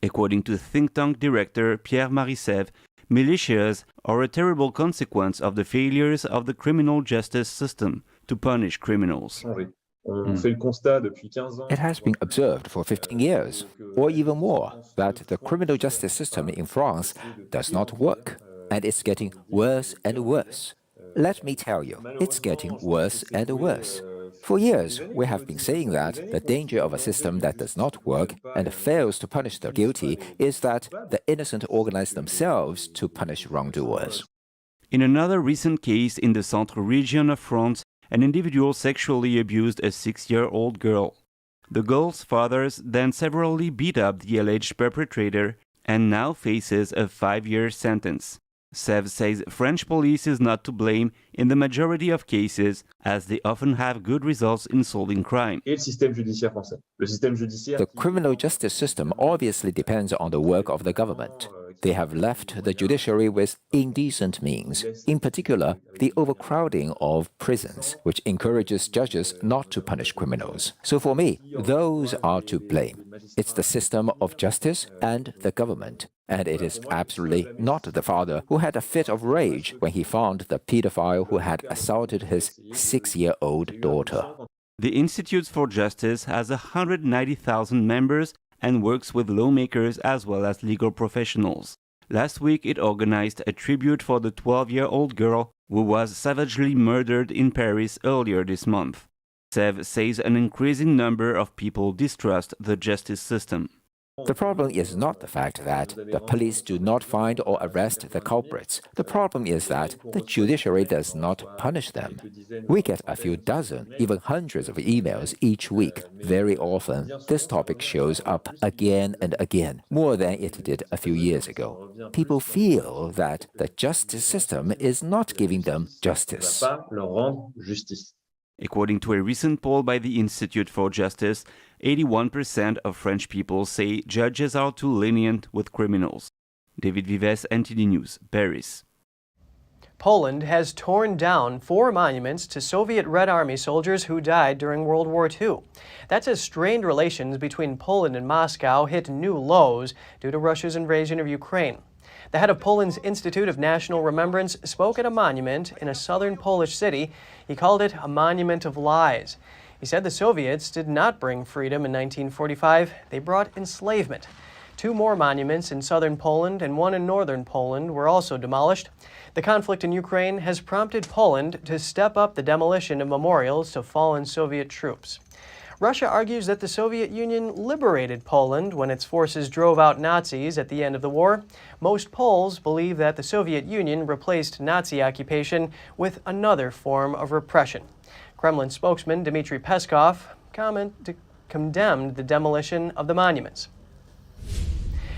According to think tank director Pierre Marisev, militias are a terrible consequence of the failures of the criminal justice system to punish criminals. It has been observed for 15 years, or even more, that the criminal justice system in France does not work, and it's getting worse and worse. Let me tell you, it's getting worse and worse. For years, we have been saying that the danger of a system that does not work and fails to punish the guilty is that the innocent organize themselves to punish wrongdoers. In another recent case in the Centre region of France, an individual sexually abused a 6-year-old girl. The girl's fathers then severally beat up the alleged perpetrator and now faces a 5-year sentence. Sev says French police is not to blame in the majority of cases, as they often have good results in solving crime. The criminal justice system obviously depends on the work of the government. They have left the judiciary with indecent means, in particular, the overcrowding of prisons, which encourages judges not to punish criminals. So for me, those are to blame. It's the system of justice and the government. And it is absolutely not the father who had a fit of rage when he found the pedophile who had assaulted his 6-year-old daughter. The Institute for Justice has 190,000 members and works with lawmakers as well as legal professionals. Last week, it organized a tribute for the 12-year-old girl who was savagely murdered in Paris earlier this month. Sev says an increasing number of people distrust the justice system. The problem is not the fact that the police do not find or arrest the culprits. The problem is that the judiciary does not punish them. We get a few dozen, even hundreds of emails each week. Very often, this topic shows up again and again, more than it did a few years ago. People feel that the justice system is not giving them justice. According to a recent poll by the Institute for Justice, 81% of French people say judges are too lenient with criminals. David Vives, NTD News, Paris. Poland has torn down 4 monuments to Soviet Red Army soldiers who died during World War II. That's as strained relations between Poland and Moscow hit new lows due to Russia's invasion of Ukraine. The head of Poland's Institute of National Remembrance spoke at a monument in a southern Polish city. He called it a monument of lies. He said the Soviets did not bring freedom in 1945. They brought enslavement. 2 more monuments in southern Poland and 1 in northern Poland were also demolished. The conflict in Ukraine has prompted Poland to step up the demolition of memorials to fallen Soviet troops. Russia argues that the Soviet Union liberated Poland when its forces drove out Nazis at the end of the war. Most Poles believe that the Soviet Union replaced Nazi occupation with another form of repression. Kremlin spokesman Dmitry Peskov condemned the demolition of the monuments.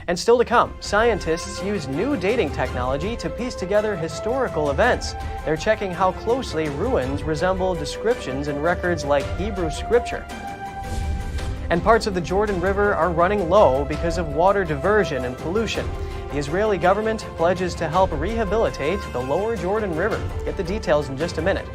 And still to come, scientists use new dating technology to piece together historical events. They're checking how closely ruins resemble descriptions in records like Hebrew scripture. And parts of the Jordan River are running low because of water diversion and pollution. The Israeli government pledges to help rehabilitate the lower Jordan River. Get the details in just a minute.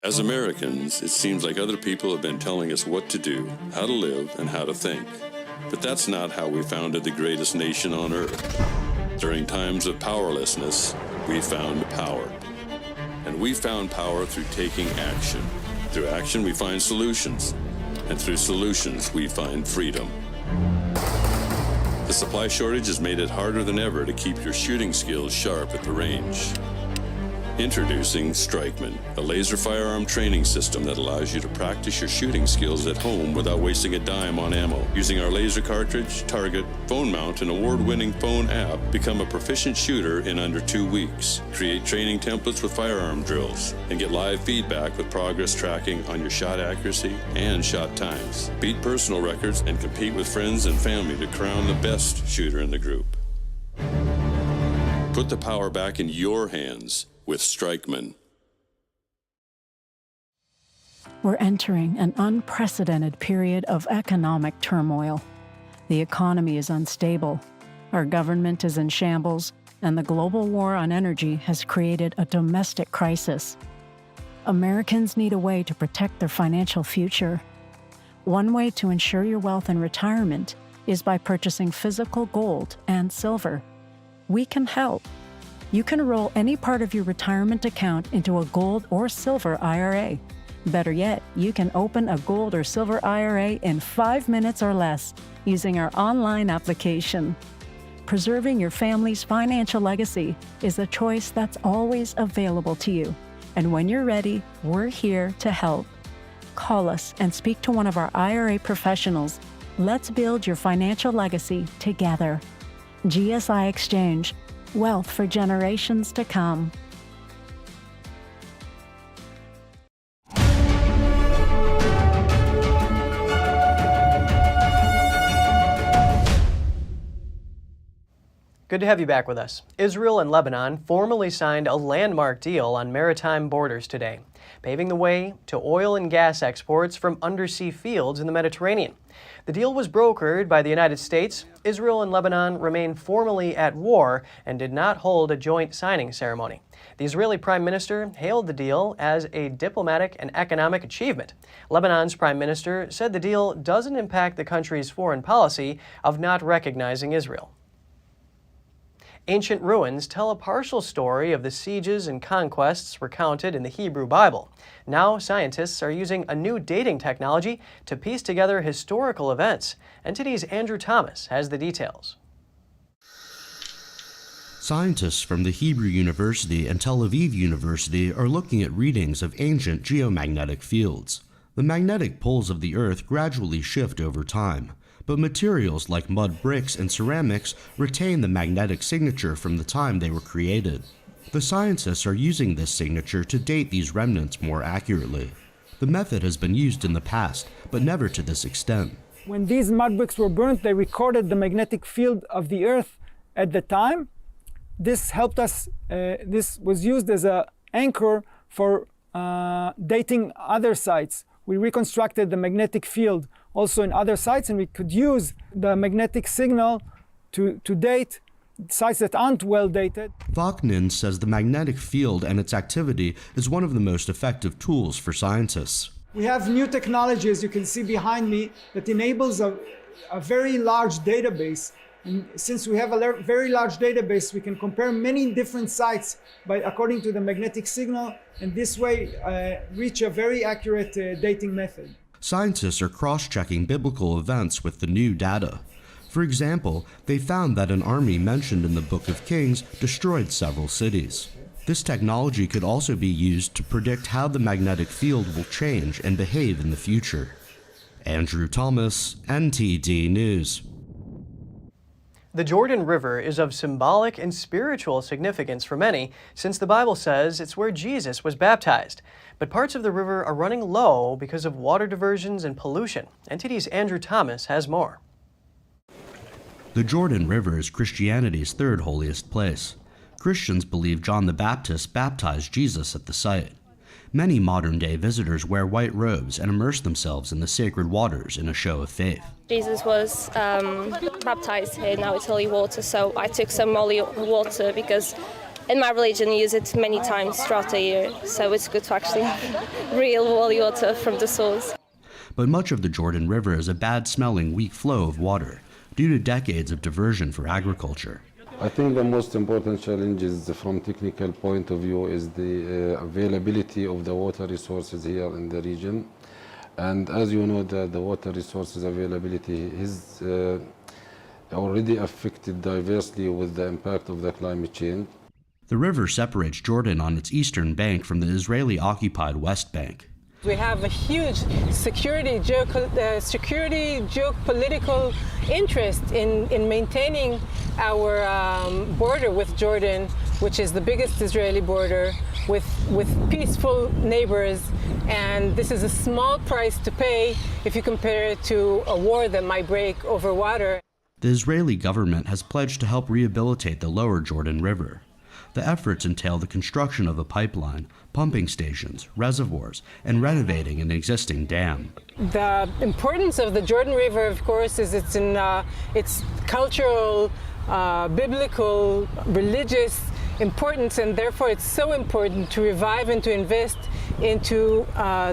As Americans, it seems like other people have been telling us what to do, how to live, and how to think. But that's not how we founded the greatest nation on earth. During times of powerlessness, we found power. And we found power through taking action. Through action, we find solutions. And through solutions, we find freedom. The supply shortage has made it harder than ever to keep your shooting skills sharp at the range. Introducing Strikeman, a laser firearm training system that allows you to practice your shooting skills at home without wasting a dime on ammo. Using our laser cartridge, target, phone mount, and award-winning phone app, become a proficient shooter in under 2 weeks. Create training templates with firearm drills and get live feedback with progress tracking on your shot accuracy and shot times. Beat personal records and compete with friends and family to crown the best shooter in the group. Put the power back in your hands with Strikeman. We're entering an unprecedented period of economic turmoil. The economy is unstable, our government is in shambles, and the global war on energy has created a domestic crisis. Americans need a way to protect their financial future. One way to ensure your wealth in retirement is by purchasing physical gold and silver. We can help. You can roll any part of your retirement account into a gold or silver IRA. Better yet, you can open a gold or silver IRA in 5 minutes or less using our online application. Preserving your family's financial legacy is a choice that's always available to you. And when you're ready, we're here to help. Call us and speak to one of our IRA professionals. Let's build your financial legacy together. GSI Exchange. Wealth for generations to come. Good to have you back with us. Israel and Lebanon formally signed a landmark deal on maritime borders today, paving the way to oil and gas exports from undersea fields in the Mediterranean. The deal was brokered by the United States. Israel and Lebanon remain formally at war and did not hold a joint signing ceremony. The Israeli Prime Minister hailed the deal as a diplomatic and economic achievement. Lebanon's Prime Minister said the deal doesn't impact the country's foreign policy of not recognizing Israel. Ancient ruins tell a partial story of the sieges and conquests recounted in the Hebrew Bible. Now, scientists are using a new dating technology to piece together historical events. NTD's Andrew Thomas has the details. Scientists from the Hebrew University and Tel Aviv University are looking at readings of ancient geomagnetic fields. The magnetic poles of the Earth gradually shift over time, but materials like mud bricks and ceramics retain the magnetic signature from the time they were created. The scientists are using this signature to date these remnants more accurately. The method has been used in the past, but never to this extent. When these mud bricks were burnt, they recorded the magnetic field of the Earth at the time. This helped us, this was used as an anchor for dating other sites. We reconstructed the magnetic field also in other sites, and we could use the magnetic signal to date sites that aren't well dated. Vaknin says the magnetic field and its activity is one of the most effective tools for scientists. We have new technology, as you can see behind me, that enables a very large database. And since we have a very large database, we can compare many different sites according to the magnetic signal, and this way reach a very accurate dating method. Scientists are cross-checking biblical events with the new data. For example, they found that an army mentioned in the Book of Kings destroyed several cities. This technology could also be used to predict how the magnetic field will change and behave in the future. Andrew Thomas, NTD News. The Jordan River is of symbolic and spiritual significance for many, since the Bible says it's where Jesus was baptized. But parts of the river are running low because of water diversions and pollution. NTD's Andrew Thomas has more. The Jordan River is Christianity's third holiest place. Christians believe John the Baptist baptized Jesus at the site. Many modern-day visitors wear white robes and immerse themselves in the sacred waters in a show of faith. Jesus was baptized in now it's holy water, so I took some holy water because in my religion you use it many times throughout the year, so it's good to actually have real holy water from the source. But much of the Jordan River is a bad-smelling, weak flow of water due to decades of diversion for agriculture. I think the most important challenges from technical point of view is the availability of the water resources here in the region. And as you know, the water resources availability is already affected diversely with the impact of the climate change. The river separates Jordan on its eastern bank from the Israeli-occupied West Bank. We have a huge security geopolitical interest in maintaining our border with Jordan, which is the biggest Israeli border, with peaceful neighbors. And this is a small price to pay if you compare it to a war that might break over water. The Israeli government has pledged to help rehabilitate the lower Jordan River. The efforts entail the construction of a pipeline, pumping stations, reservoirs, and renovating an existing dam. The importance of the Jordan River, of course, is its cultural, biblical, religious importance, and therefore it's so important to revive and to invest into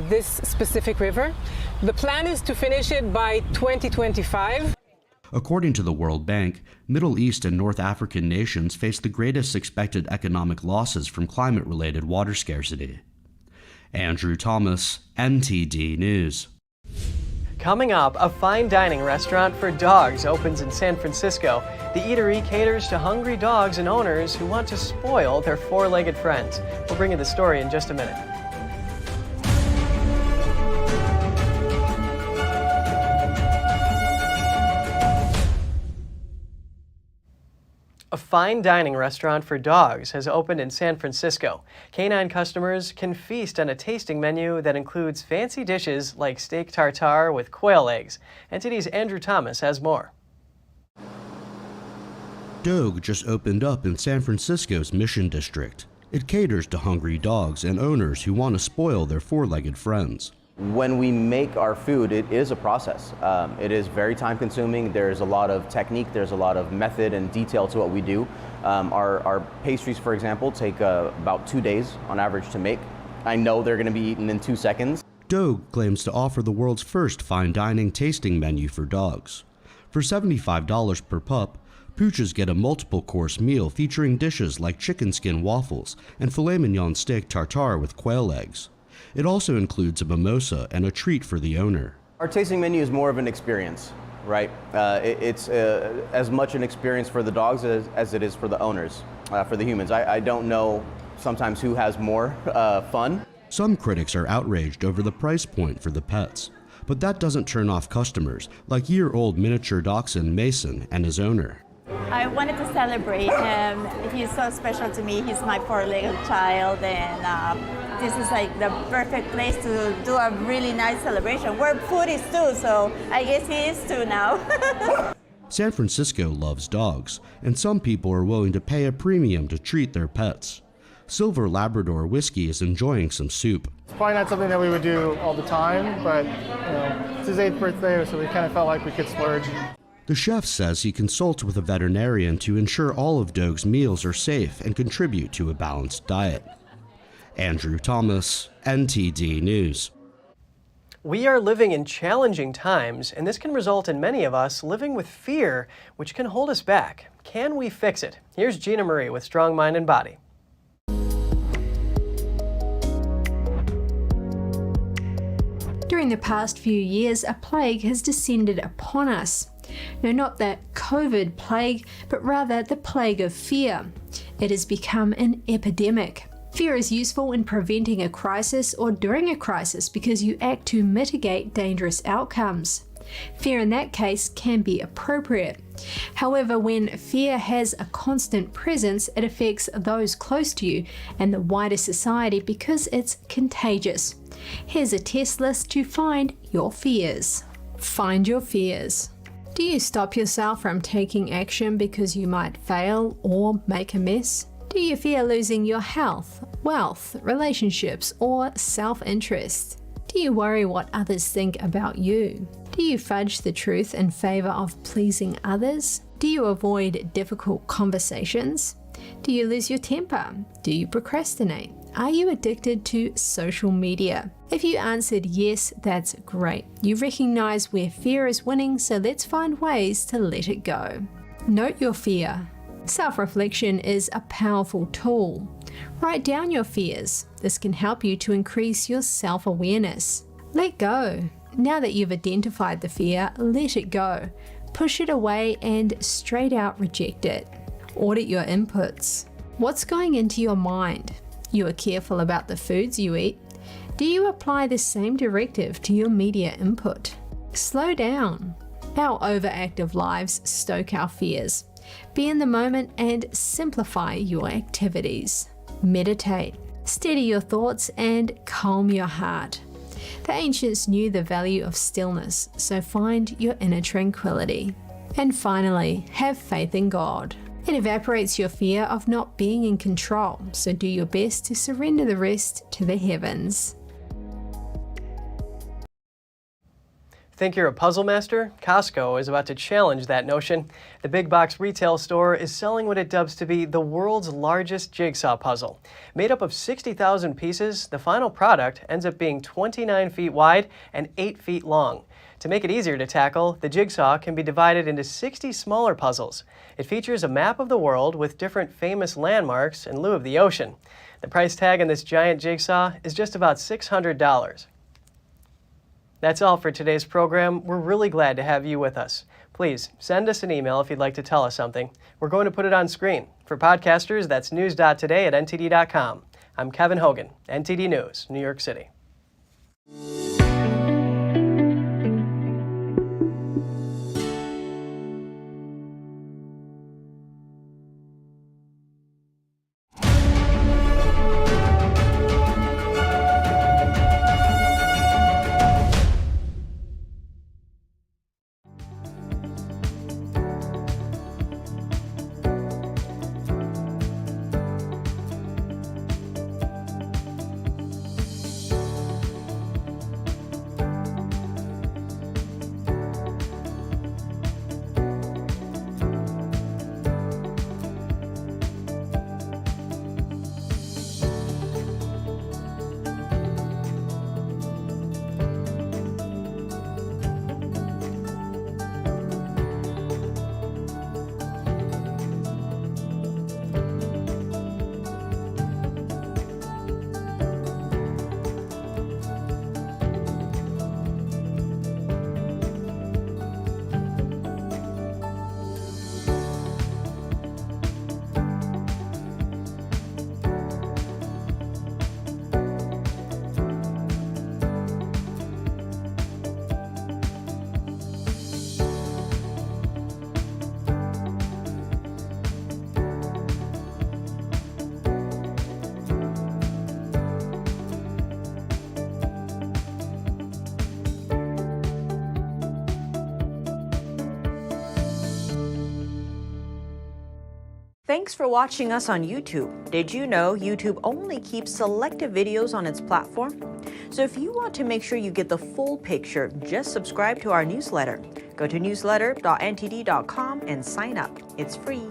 this specific river. The plan is to finish it by 2025. According to the World Bank, Middle East and North African nations face the greatest expected economic losses from climate-related water scarcity. Andrew Thomas, NTD News. Coming up, a fine dining restaurant for dogs opens in San Francisco. The eatery caters to hungry dogs and owners who want to spoil their four-legged friends. We'll bring you the story in just a minute. A fine dining restaurant for dogs has opened in San Francisco. Canine customers can feast on a tasting menu that includes fancy dishes like steak tartare with quail eggs. NTD's Andrew Thomas has more. Dog just opened up in San Francisco's Mission District. It caters to hungry dogs and owners who want to spoil their four-legged friends. When we make our food, it is a process. It is very time consuming. There's a lot of technique, there's a lot of method and detail to what we do. Our pastries, for example, take about 2 days on average to make. I know they're going to be eaten in 2 seconds. Dog claims to offer the world's first fine dining tasting menu for dogs. For $75 per pup, pooches get a multiple course meal featuring dishes like chicken skin waffles and filet mignon steak tartare with quail eggs. It also includes a mimosa and a treat for the owner. Our tasting menu is more of an experience, right? It's as much an experience for the dogs as it is for the owners, for the humans. I don't know sometimes who has more fun. Some critics are outraged over the price point for the pets, but that doesn't turn off customers like year-old miniature dachshund Mason and his owner. I wanted to celebrate him. He's so special to me. He's my four-legged child, and this is like the perfect place to do a really nice celebration where food is too, so I guess he is too now. San Francisco loves dogs, and some people are willing to pay a premium to treat their pets. Silver Labrador Whiskey is enjoying some soup. It's probably not something that we would do all the time, but it's his 8th birthday, so we kind of felt like we could splurge. The chef says he consults with a veterinarian to ensure all of Dog's meals are safe and contribute to a balanced diet. Andrew Thomas, NTD News. We are living in challenging times, and this can result in many of us living with fear, which can hold us back. Can we fix it? Here's Gina Marie with Strong Mind and Body. During the past few years, a plague has descended upon us. No, not the COVID plague, but rather the plague of fear. It has become an epidemic. Fear is useful in preventing a crisis or during a crisis because you act to mitigate dangerous outcomes. Fear in that case can be appropriate. However, when fear has a constant presence, it affects those close to you and the wider society because it's contagious. Here's a test list to find your fears. Find your fears. Do you stop yourself from taking action because you might fail or make a mess? Do you fear losing your health, wealth, relationships, or self-interest? Do you worry what others think about you? Do you fudge the truth in favor of pleasing others? Do you avoid difficult conversations? Do you lose your temper? Do you procrastinate? Are you addicted to social media? If you answered yes, that's great. You recognize where fear is winning, so let's find ways to let it go. Note your fear. Self-reflection is a powerful tool. Write down your fears. This can help you to increase your self-awareness. Let go. Now that you've identified the fear, let it go. Push it away and straight out reject it. Audit your inputs. What's going into your mind? You are careful about the foods you eat. Do you apply the same directive to your media input? Slow down. Our overactive lives stoke our fears. Be in the moment and simplify your activities. Meditate. Steady your thoughts and calm your heart. The ancients knew the value of stillness, so find your inner tranquility. And finally, have faith in God. It evaporates your fear of not being in control, so do your best to surrender the rest to the heavens. Think you're a puzzle master? Costco is about to challenge that notion. The big box retail store is selling what it dubs to be the world's largest jigsaw puzzle. Made up of 60,000 pieces, the final product ends up being 29 feet wide and 8 feet long. To make it easier to tackle, the jigsaw can be divided into 60 smaller puzzles. It features a map of the world with different famous landmarks in lieu of the ocean. The price tag on this giant jigsaw is just about $600. That's all for today's program. We're really glad to have you with us. Please send us an email if you'd like to tell us something. We're going to put it on screen. For podcasters, that's news.today@ntd.com. I'm Kevin Hogan, NTD News, New York City. Thanks for watching us on YouTube. Did you know YouTube only keeps selective videos on its platform? So if you want to make sure you get the full picture, just subscribe to our newsletter. Go to newsletter.ntd.com and sign up. It's free.